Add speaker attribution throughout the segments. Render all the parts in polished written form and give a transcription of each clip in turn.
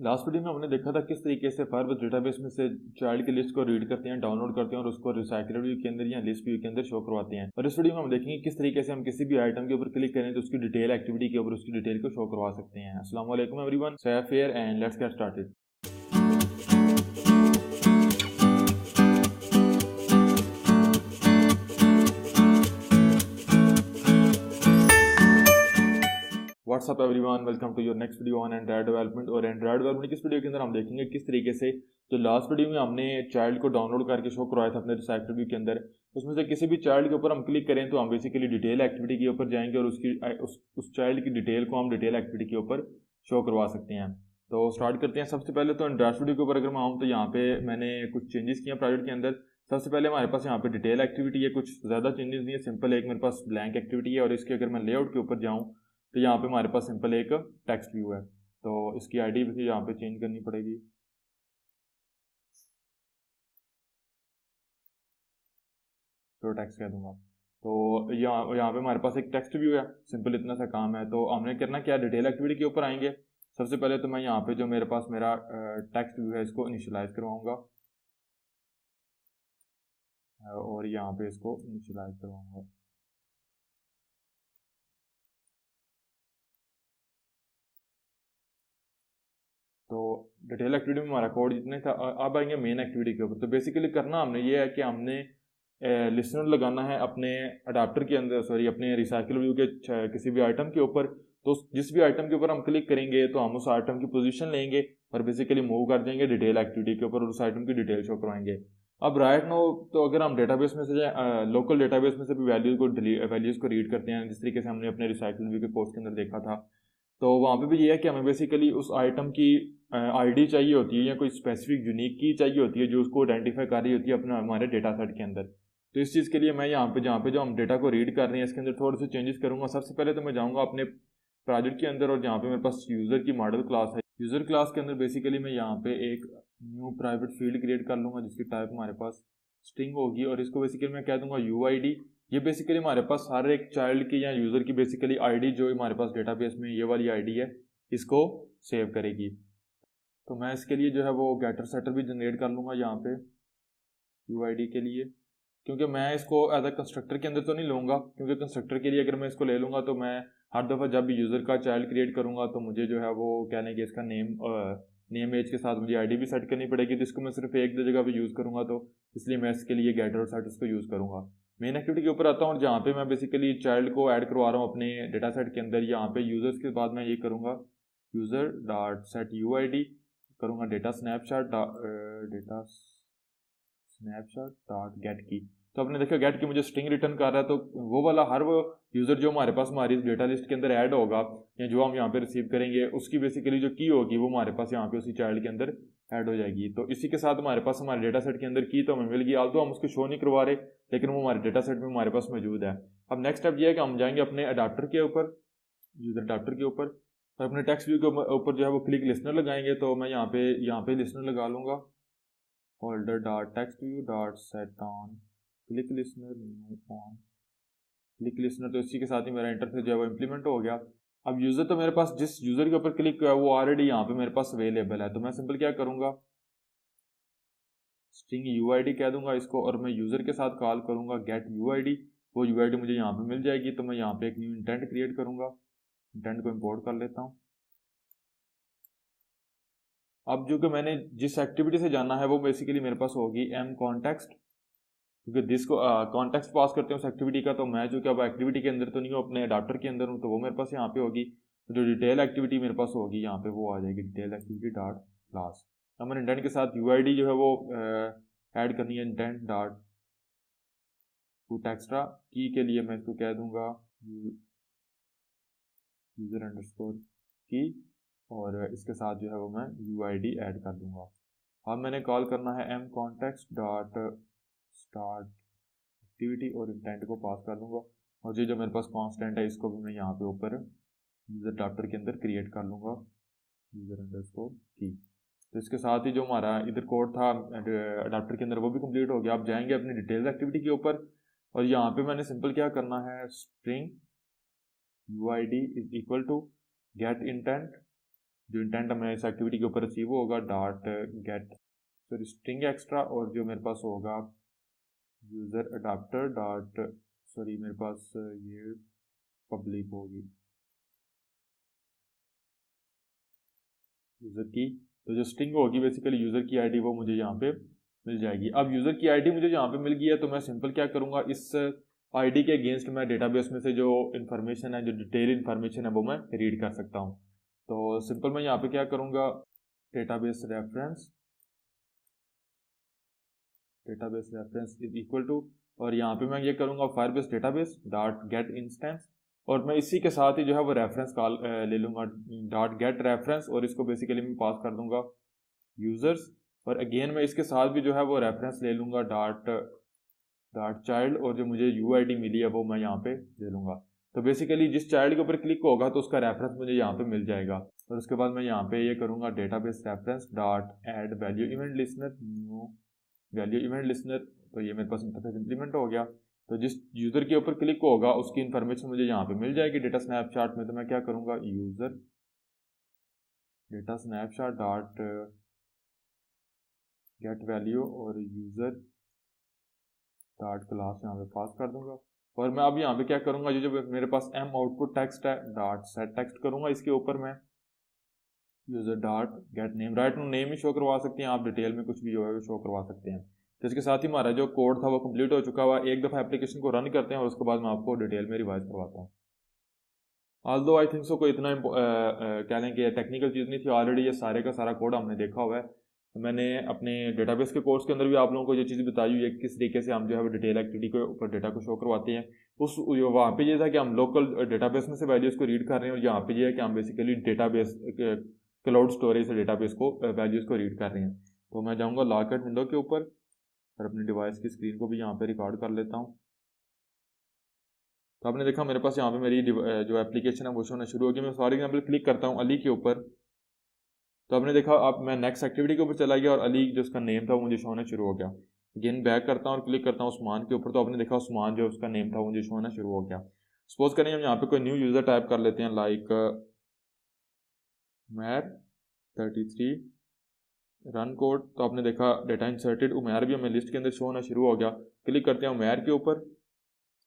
Speaker 1: Last video में हमने देखा था किस तरीके से फायरबेस डेटाबेस में से चाइल्ड की लिस्ट को रीड करते हैं, डाउनलोड करते हैं और उसको रिसाइकल व्यू के अंदर या लिस्ट व्यू के अंदर शो करवाते हैं। और इस वीडियो में हम देखेंगे किस तरीके से हम किसी भी आइटम के ऊपर क्लिक करें तो उसकी डिटेल एक्टिविटी के ऊपर उसकी डिटेल को शो करवा सकते हैं। अस्सलाम वालेकुम everyone, Saif here and let's get started. What's up everyone, welcome to your next video on Android development. और एंड्रॉइड डेवलपमेंट किस वीडियो के अंदर हम देखेंगे किस तरीके से जो लास्ट वीडियो में हमने चाइल्ड को डाउनलोड करके शो करवाया था अपने रिसाइकल व्यू के अंदर, उसमें से किसी भी चाइल्ड के ऊपर हम क्लिक करें तो हम बेसिकली डिटेल एक्टिविटी के ऊपर जाएंगे और उस चाइल्ड की डिटेल को हम डिटेल एक्टिविटी के ऊपर शो करवा सकते हैं। तो स्टार्ट करते हैं। सबसे पहले तो एंड्रॉइड वीडियो के ऊपर अगर मैं आऊँ तो यहाँ पे मैंने कुछ चेंजेस किए प्रोजेक्ट के अंदर। सबसे पहले हमारे पास यहाँ पे डिटेल एक्टिविटी है, कुछ ज़्यादा चेंजेस नहीं है, सिंपल एक मेरे पास ब्लैंक एक्टिविटी है। और इसके अगर मैं लेआउट के ऊपर जाऊँ तो यहाँ पे हमारे पास सिंपल एक टेक्स्ट व्यू है, तो इसकी आईडी भी यहाँ पे चेंज करनी पड़ेगी। तो टेक्स्ट कह दूंगा। तो यहाँ पे हमारे पास एक टेक्स्ट व्यू है, सिंपल इतना सा काम है। तो हमने करना क्या, डिटेल एक्टिविटी के ऊपर आएंगे। सबसे पहले तो मैं यहाँ पे जो मेरे पास मेरा टेक्स्ट व्यू है इसको इनिशियलाइज करवाऊंगा और यहाँ पे इसको इनिशियलाइज करवाऊंगा। तो डिटेल एक्टिविटी में हमारा कोड जितने था। अब आएंगे मेन एक्टिविटी के ऊपर। तो बेसिकली करना हमने ये है कि हमने लिसनर लगाना है अपने अडाप्टर के अंदर, सॉरी अपने रिसाइकल व्यू के किसी भी आइटम के ऊपर। तो जिस भी आइटम के ऊपर हम क्लिक करेंगे तो हम उस आइटम की पोजीशन लेंगे और बेसिकली मूव कर देंगे डिटेल एक्टिविटी के ऊपर और उस आइटम की डिटेल शो करवाएंगे। अब राइट नो तो अगर हम डेटाबेस में से लोकल डेटाबेस में से भी वैल्यूज को रीड करते हैं, जिस तरीके से हमने अपने रिसाइकल व्यू के पोस्ट के अंदर देखा था, तो वहाँ पे भी ये है कि हमें बेसिकली उस आइटम की आईडी चाहिए होती है या कोई स्पेसिफिक यूनिक की चाहिए होती है जो उसको आइडेंटिफाई कर रही होती है अपने हमारे डेटा सेट के अंदर। तो इस चीज़ के लिए मैं यहाँ पे जहाँ पे जो हम डेटा को रीड कर रहे हैं इसके अंदर थोड़े से चेंजेस करूँगा। सबसे पहले तो मैं जाऊँगा अपने प्रोजेक्ट के अंदर और जहाँ पे मेरे पास यूज़र की मॉडल क्लास है, यूज़र क्लास के अंदर बेसिकली मैं यहाँ पे एक न्यू प्राइवेट फील्ड क्रिएट कर लूँगा जिसकी टाइप हमारे पास स्ट्रिंग होगी और इसको बेसिकली मैं कह दूंगा UID। ये बेसिकली हमारे पास हर एक चाइल्ड की या यूज़र की बेसिकली आईडी जो हमारे पास डेटाबेस में ये वाली आईडी है इसको सेव करेगी। तो मैं इसके लिए जो है वो गेटर सेटर भी जनरेट कर लूँगा यहाँ पे UID के लिए, क्योंकि मैं इसको एज अ कंस्ट्रक्टर के अंदर तो नहीं लूँगा, क्योंकि कंस्ट्रक्टर के लिए अगर मैं इसको ले लूँगा तो मैं हर दफ़ा जब भी यूज़र का चाइल्ड क्रिएट करूँगा तो मुझे जो है वो क्या लेंगे इसका नेम एज के साथ मुझे आईडी भी सेट करनी पड़ेगी। तो इसको मैं सिर्फ एक दो जगह पे यूज़ करूँगा, तो इसलिए मैं इसके लिए गेटर और सेट उसको यूज़ करूँगा। मेन एक्टिविटी के ऊपर आता हूँ और जहाँ पे मैं बेसिकली चाइल्ड को ऐड करवा रहा हूँ अपने डेटा सेट के अंदर, यहाँ पे यूज़र्स के बाद मैं ये करूँगा यूज़र डॉट सेट UID, करूँगा डेटा स्नैपशॉट डॉट गेट की। तो आपने देखा गेट की मुझे स्ट्रिंग रिटर्न कर रहा है, तो वो वाला हर वो यूज़र जो हमारे पास हमारी डेटा लिस्ट के अंदर ऐड होगा या जो हम यहाँ पे रिसीव करेंगे उसकी बेसिकली जो की होगी वो हमारे पास यहाँ पे उसी चाइल्ड के अंदर ऐड हो जाएगी। तो इसी के साथ हमारे पास हमारे डेटा सेट के अंदर की तो हमें मिल गई, आल्दो हम उसको शो नहीं करवा रहे लेकिन वो हमारे डेटा सेट में हमारे पास मौजूद है। अब नेक्स्ट स्टेप ये है कि हम जाएंगे अपने अडाप्टर के ऊपर, यूज़र अडाप्टर के ऊपर, और अपने टेक्स्ट व्यू के ऊपर जो है वो क्लिक लिसनर लगाएंगे। तो मैं यहाँ पे लिसनर लगा लूँगा, holder dot text view dot set on click listener new on click listener. तो इसी के साथ ही मेरा इंटरफेस जो है वो इम्प्लीमेंट हो गया। अब यूज़र तो मेरे पास जिस यूज़र के ऊपर क्लिक किया वो ऑलरेडी यहाँ पे मेरे पास अवेलेबल है, तो मैं सिंपल क्या करूँगा स्ट्रिंग UID कह दूंगा इसको और मैं यूज़र के साथ कॉल करूँगा गेट UID। वो UID मुझे यहाँ पे मिल जाएगी, तो मैं यहाँ पे एक न्यू इंटेंट क्रिएट करूँगा, इंटेंट को इम्पोर्ट कर लेता हूँ। अब जो कि मैंने जिस एक्टिविटी से जाना है वो बेसिकली मेरे पास होगी m कॉन्टेक्स्ट, क्योंकि दिस को कॉन्टेक्स्ट पास करते हैं उस एक्टिविटी का। तो मैं जो कि अब एक्टिविटी के अंदर तो नहीं हूँ, अपने अडाप्टर के अंदर हूँ, तो वो मेरे पास यहाँ पे होगी। तो जो डिटेल एक्टिविटी मेरे पास होगी यहाँ पे वो आ जाएगी डिटेल एक्टिविटी डॉट क्लास। अब मैंने इंटेंट के साथ UID जो है वो ऐड करनी है, इंटेंट डॉट पुट एक्स्ट्रा की के लिए मैं इसको कह दूंगा यूजर अंडरस्कोर की, और इसके साथ जो है वो मैं UID ऐड कर दूंगा। अब मैंने कॉल करना है m context dot start activity और इंटेंट को पास कर दूंगा, और जो मेरे पास कांस्टेंट है इसको भी मैं यहाँ पे ऊपर यूजर अडाप्टर के अंदर क्रिएट कर लूँगा यूजर अंडरस्कोर की। तो इसके साथ ही जो हमारा इधर कोड था अडाप्टर के अंदर वो भी कंप्लीट हो गया। आप जाएंगे अपनी डिटेल्स एक्टिविटी के ऊपर और यहाँ पे मैंने सिंपल क्या करना है string UID is equal to get intent जो इंटेंट हमें इस एक्टिविटी के ऊपर रिसीव होगा dot get sorry string extra, और जो मेरे पास होगा यूज़र अडाप्टर डॉट सॉरी मेरे पास ये पब्लिक होगी यूज़र की, तो जो स्ट्रिंग होगी बेसिकली यूज़र की आईडी वो मुझे यहाँ पे मिल जाएगी। अब यूज़र की आईडी मुझे यहाँ पे मिल गई है, तो मैं सिंपल क्या करूँगा, इस आईडी के अगेंस्ट मैं डेटाबेस में से जो इन्फॉर्मेशन है, जो डिटेल इन्फॉर्मेशन है वो मैं रीड कर सकता हूँ। तो सिंपल मैं यहाँ पे क्या करूँगा, database reference is equal to, और यहाँ पे मैं ये करूँगा Firebase database dot get instance, और मैं इसी के साथ ही जो है वो रेफरेंस कॉल ले लूँगा डॉट गेट रेफरेंस, और इसको बेसिकली मैं पास कर दूँगा यूज़र्स, और अगेन मैं इसके साथ भी जो है वो रेफरेंस ले लूँगा डॉट चाइल्ड, और जो मुझे यूआईडी मिली है वो मैं यहाँ पे ले लूँगा। तो बेसिकली जिस चाइल्ड के ऊपर क्लिक होगा तो उसका रेफरेंस मुझे यहाँ पे मिल जाएगा, और उसके बाद मैं यहाँ पे ये करूँगा database reference dot add value event listener new value event listener, तो ये मेरे पास इंटरफेस इंप्लीमेंट हो गया। तो जिस यूज़र के ऊपर क्लिक होगा उसकी इन्फॉर्मेशन मुझे यहाँ पे मिल जाएगी डेटा स्नैपशॉट में। तो मैं क्या करूँगा, user data snapshot dot get value और यूज़र डॉट क्लास यहाँ पे पास कर दूंगा, और मैं अब यहाँ पे क्या करूँगा, जो मेरे पास एम आउटपुट टेक्स्ट है डॉट सेट टेक्स्ट करूँगा, इसके ऊपर मैं user dot get name, right no name ही शो करवा सकते हैं आप, डिटेल में कुछ भी जो है वो शो करवा सकते हैं। तो इसके साथ ही हमारा जो कोड था वो कंप्लीट हो चुका हुआ। एक दफ़ा एप्लीकेशन को रन करते हैं और उसके बाद मैं आपको डिटेल में रिवाइज करवाता हूँ। ऑल्दो आई थिंक सो कोई इतना कह लें कि टेक्निकल चीज़ नहीं थी, ऑलरेडी ये सारे का सारा कोड हमने देखा हुआ है। तो मैंने अपने डेटाबेस के कोर्स के अंदर भी आप लोगों को ये चीज़ बताई हुई है किस तरीके से हम जो है वो डिटेल एक्टिविटी के ऊपर डेटा को शो करवाते हैं। उस वहाँ पे ये था कि हम लोकल डेटाबेस में से वैल्यूज़ को रीड कर रहे हैं, और यहाँ पे ये है कि हम बेसिकली डेटाबेस क्लाउड स्टोरेज से डेटाबेस को वैल्यूज़ को रीड कर रहे हैं। तो मैं जाऊँगा लॉकआउट विंडो के ऊपर और अपनी डिवाइस की स्क्रीन को भी यहाँ पे रिकॉर्ड कर लेता हूँ। तो आपने देखा मेरे पास यहाँ पे मेरी जो एप्लीकेशन है वो शो होना शुरू हो गई। मैं फॉर एग्जाम्पल क्लिक करता हूँ अली के ऊपर, तो आपने देखा अब मैं नेक्स्ट एक्टिविटी के ऊपर चला गया और अली जो उसका नेम था वो मुझे शो होना शुरू हो गया। अगेन बैक करता हूँ और क्लिक करता हूँ उस्मान के ऊपर, तो आपने देखा उस्मान जो उसका नेम था वो मुझे शो होना शुरू हो गया। सपोज करें हम यहाँ पे कोई न्यू यूज़र टाइप कर लेते हैं, लाइक उमैर 33 रन कोड, तो आपने देखा डेटा इंसर्टेड उमैर भी हमें लिस्ट के अंदर शो होना शुरू हो गया। क्लिक करते हैं उमैर के ऊपर,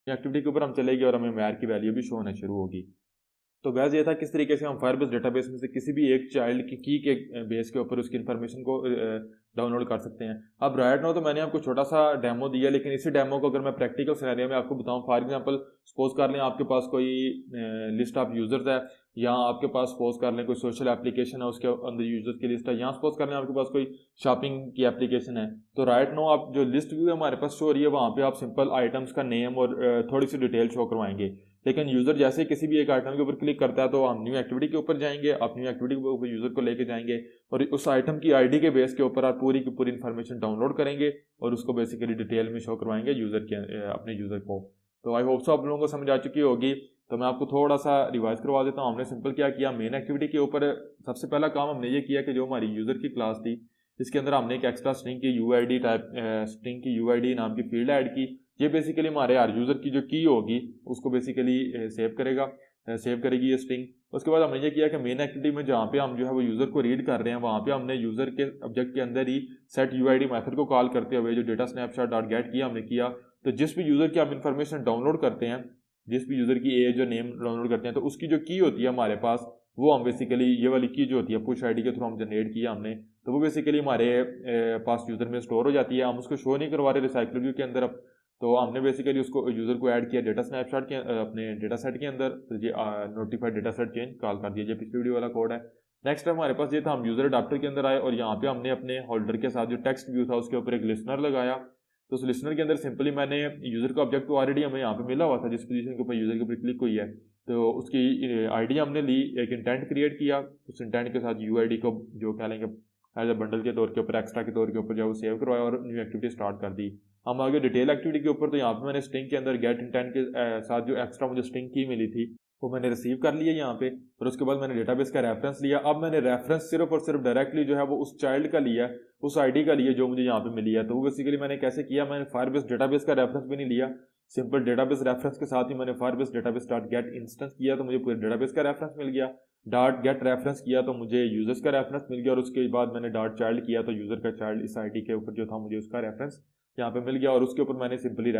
Speaker 1: एक्टिविटी के ऊपर हम चलेंगे और हमें उमैर की वैल्यू भी शो होना शुरू होगी। तो वैसे ये था किस तरीके से हम फायरबेस डेटाबेस में से किसी भी एक चाइल्ड की के बेस के ऊपर उसकी इन्फॉर्मेशन को डाउनलोड कर सकते हैं। अब राइट नाउ तो मैंने आपको छोटा सा डेमो दिया, लेकिन इसी डेमो को अगर मैं प्रैक्टिकल सिनेरियो में आपको बताऊं, फॉर एग्जांपल सपोज कर लें आपके पास कोई लिस्ट ऑफ यूजर्स है, या आपके पास सपोज कर लें कोई सोशल एप्लीकेशन है उसके अंदर यूजर्स की लिस्ट है, या सपोज कर लें आपके पास कोई शॉपिंग की एप्लीकेशन है। तो राइट नाउ आप जो लिस्ट व्यू हमारे पास शो हो रही है वहाँ पे आप सिंपल आइटम्स का नेम और थोड़ी सी डिटेल शो करवाएंगे। लेकिन यूज़र जैसे ही किसी भी एक आइटम के ऊपर क्लिक करता है तो हम न्यू एक्टिविटी के ऊपर जाएंगे, आप न्यू एक्टिविटी के ऊपर यूज़र को लेके जाएंगे और उस आइटम की आईडी के बेस के ऊपर आप पूरी की पूरी इन्फॉर्मेशन डाउनलोड करेंगे और उसको बेसिकली डिटेल में शो करवाएंगे यूज़र के अपने यूज़र को। तो आई होप सो आप लोगों को समझ आ चुकी होगी। तो मैं आपको थोड़ा सा रिवाइज करवा देता हूँ। हमने सिंपल क्या किया, मेन एक्टिविटी के ऊपर सबसे पहला काम हमने ये किया कि जो हमारी यूज़र की क्लास थी इसके अंदर हमने एक एक्स्ट्रा स्ट्रिंग की यूआईडी टाइप स्ट्रिंग की यूआईडी नाम की फील्ड ऐड की। ये बेसिकली हमारे हर यूज़र की जो की होगी उसको बेसिकली सेव करेगी ये स्ट्रिंग। उसके बाद हमने ये किया कि मेन एक्टिविटी में जहाँ पे हम जो है वो यूज़र को रीड कर रहे हैं वहाँ पे हमने यूज़र के ऑब्जेक्ट के अंदर ही सेट यूआईडी मेथड को कॉल करते हुए जो डेटा स्नैपशॉट डॉट गेट किया हमने किया। तो जिस भी यूज़र की हम इन्फॉर्मेशन डाउनलोड करते हैं, जिस भी यूज़र की एज और नेम डाउनलोड करते हैं, तो उसकी जो की होती है हमारे पास वो हम बेसिकली ये वाली की जो होती है पुश आईडी के थ्रू हम जनरेट किया हमने, तो वो बेसिकली हमारे पास यूज़र में स्टोर हो जाती है। हम उसको शो नहीं करवा रहे रिसाइकल व्यू के अंदर। अब तो हमने बेसिकली उसको यूज़र को ऐड किया डेटा स्नैपशॉट के अपने डेटा सेट के अंदर, तो ये notified data set change call कर दिया। ये पिछली वीडियो वाला कोड है। नेक्स्ट हमारे पास ये था, हम यूज़र अडाप्टर के अंदर आए और यहाँ पे हमने अपने होल्डर के साथ जो टेक्स्ट व्यू था उसके ऊपर एक लिसनर लगाया। तो उस लिसनर के अंदर सिंपली मैंने यूज़र का ऑब्जेक्ट तो ऑलरेडी हमें यहाँ पे मिला हुआ था, जिस पोजीशन के ऊपर यूज़र के ऊपर क्लिक हुई है तो उसकी आईडी हमने ली, एक इंटेंट क्रिएट किया, उस इंटेंट के साथ यूआईडी को जो कह लेंगे एज ए बंडल के तौर के ऊपर एक्स्ट्रा के तौर के ऊपर जो वो सेव करवाया और न्यू एक्टिविटी स्टार्ट कर दी। हम आगे डिटेल एक्टिविटी के ऊपर, तो यहाँ पे मैंने स्ट्रिंग के अंदर गेट इंटेंट के साथ जो एक्स्ट्रा मुझे स्ट्रिंग की मिली थी वो मैंने रिसीव कर लिया यहाँ पे, और उसके बाद मैंने डेटाबेस का रेफरेंस लिया। अब मैंने रेफरेंस सिर्फ और सिर्फ डायरेक्टली जो है वो उस चाइल्ड का लिया, उस आईडी का लिया जो मुझे यहाँ पे मिली है। तो वो बेसिकली मैंने कैसे किया, मैंने फायरबेस डेटाबेस का रेफरेंस भी नहीं लिया, सिंपल डेटाबेस रेफरेंस के साथ ही मैंने Firebase database dot get instance किया, तो मुझे पूरे डेटाबेस का रेफरेंस मिल गया। डॉट गेट रेफरेंस किया तो मुझे यूज़र्स का रेफरेंस मिल गया, और उसके बाद मैंने डॉट चाइल्ड किया तो यूज़र का चाइल्ड इस आईडी के ऊपर जो था मुझे उसका रेफरेंस यहाँ पे मिल गया, और उसके ऊपर मैंने सिंपली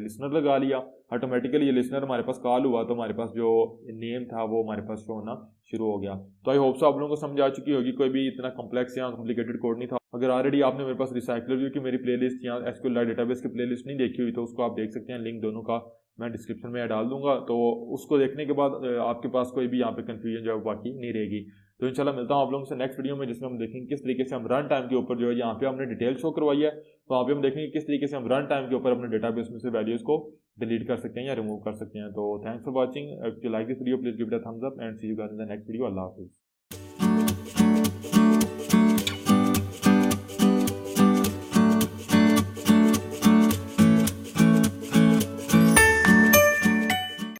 Speaker 1: लिसनर लगा लिया। ऑटोमेटिकली ये लिसनर हमारे पास कॉल हुआ तो हमारे पास जो नेम था वो हमारे पास शो होना शुरू हो गया। तो आई होप सो आप लोगों को समझ आ चुकी होगी, कोई भी इतना कॉम्प्लेक्स या कॉम्प्लिकेटेड कोड नहीं था। अगर ऑलरेडी आपने मेरे पास रिसाइकल व्यू की मेरी प्लेलिस्ट या एसक्यूएल डेटाबेस की प्लेलिस्ट नहीं देखी हुई तो उसको आप देख सकते हैं, लिंक दोनों का मैं डिस्क्रिप्शन में डाल दूंगा। तो उसको देखने के बाद आपके पास कोई भी यहाँ पे कंफ्यूजन जो है बाकी नहीं रहेगी। तो इंशाल्लाह मिलता हूँ आप लोगों से नेक्स्ट वीडियो में, जिसमें हम देखेंगे किस तरीके से हम रन टाइम के ऊपर जो है यहाँ पे हमने डिटेल शो करवाई है, तो वहाँ पे हम देखेंगे किस तरीके से हम रन टाइम के ऊपर अपने डेटाबेस में से वैल्यूज को डिलीट कर सकते हैं या रिमूव कर सकते हैं। तो thanks for watching. If you like this video please give it a thumbs up and see you guys in the next video. अल्लाह हाफिज़।